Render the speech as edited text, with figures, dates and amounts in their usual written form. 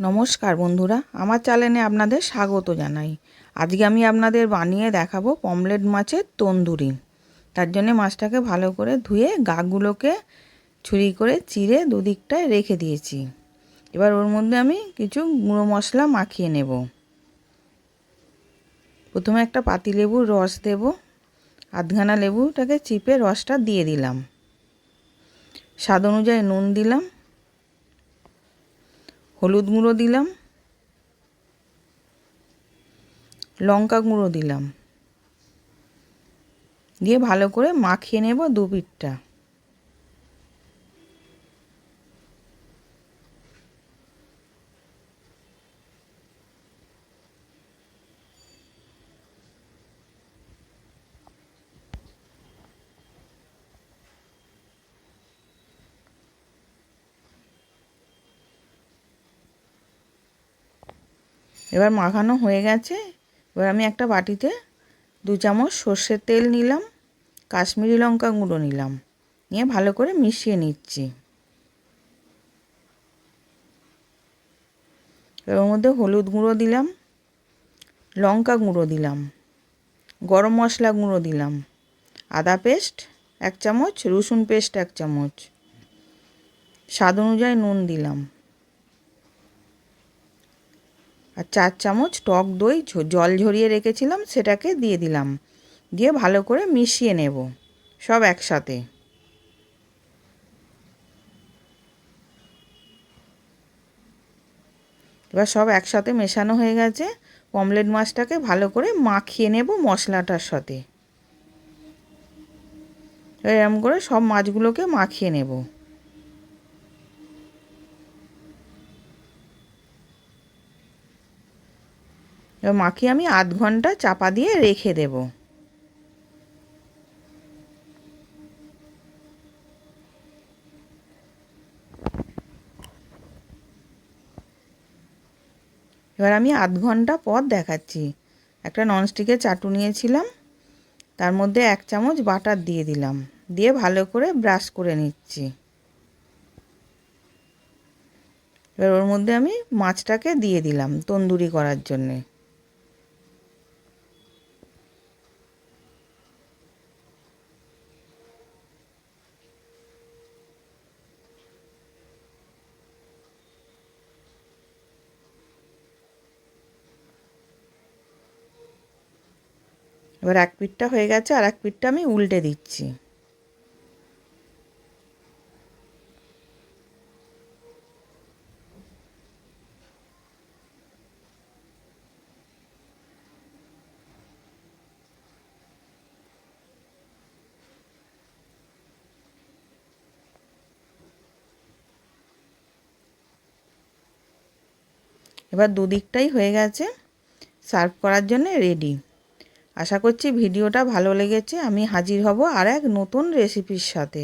নমস্কার বন্ধুরা, আমার চ্যানেলে আপনাদের স্বাগত জানাই। আজকে আমি আপনাদের বানিয়ে দেখাবো পমফ্রেট মাছের তন্দুরি। তার জন্য মাছটাকে ভালো করে ধুয়ে গাগুলোকে ছুরি করে চিড়ে দুদিকটায় রেখে দিয়েছি। এবার ওর মধ্যে আমি কিছু গুঁড়ো মশলা মাখিয়ে নেব। প্রথমে একটা পাতিলেবুর রস দেব। আধখানা লেবুটাকে চিপে রসটা দিয়ে দিলাম। স্বাদ অনুযায়ী নুন দিলাম, হলুদ গুঁড়ো দিলাম, লঙ্কা গুঁড়ো দিলাম, দিয়ে ভালো করে মাখিয়ে নেব দু পিঠটা। এবার মাখানো হয়ে গেছে। এবার আমি একটা বাটিতে 2 চামচ সর্ষের তেল নিলাম, কাশ্মীরি লঙ্কা গুঁড়ো নিলাম, নিয়ে ভালো করে মিশিয়ে নিচ্ছি। এর মধ্যে হলুদ গুঁড়ো দিলাম, লঙ্কা গুঁড়ো দিলাম, গরম মশলা গুঁড়ো দিলাম, আদা পেস্ট 1 চামচ, রসুন পেস্ট 1 চামচ, স্বাদ অনুযায়ী নুন দিলাম, আর 4 চামচ টক দই জল ঝরিয়ে রেখেছিলাম সেটাকে দিয়ে দিলাম। দিয়ে ভালো করে মিশিয়ে নেব সব একসাথে। এবার সব একসাথে মেশানো হয়ে গেছে। পমফ্রেট মাছটাকে ভালো করে মাখিয়ে নেব মশলাটার সাথে। এরকম করে সব মাছগুলোকে মাখিয়ে নেব। এবার মাখিয়ে আমি আধ ঘন্টা চাপা দিয়ে রেখে দেব। এবার আমি আধ ঘন্টা পর দেখাচ্ছি। একটা ননস্টিকের চাটু নিয়েছিলাম, তার মধ্যে 1 চামচ বাটার দিয়ে দিলাম, দিয়ে ভালো করে ব্রাশ করে নিচ্ছি। এবার ওর মধ্যে আমি মাছটাকে দিয়ে দিলাম তন্দুরি করার জন্যে। এবার এক পিঠটা হয়ে গেছে, আর এক পিঠটা আমি উল্টে দিচ্ছি। এবার দুদিকটাই হয়ে গেছে, সার্ভ করার জন্য রেডি। আশা করছি ভিডিওটা ভালো লেগেছে। আমি হাজির হব আর এক নতুন রেসিপির সাথে।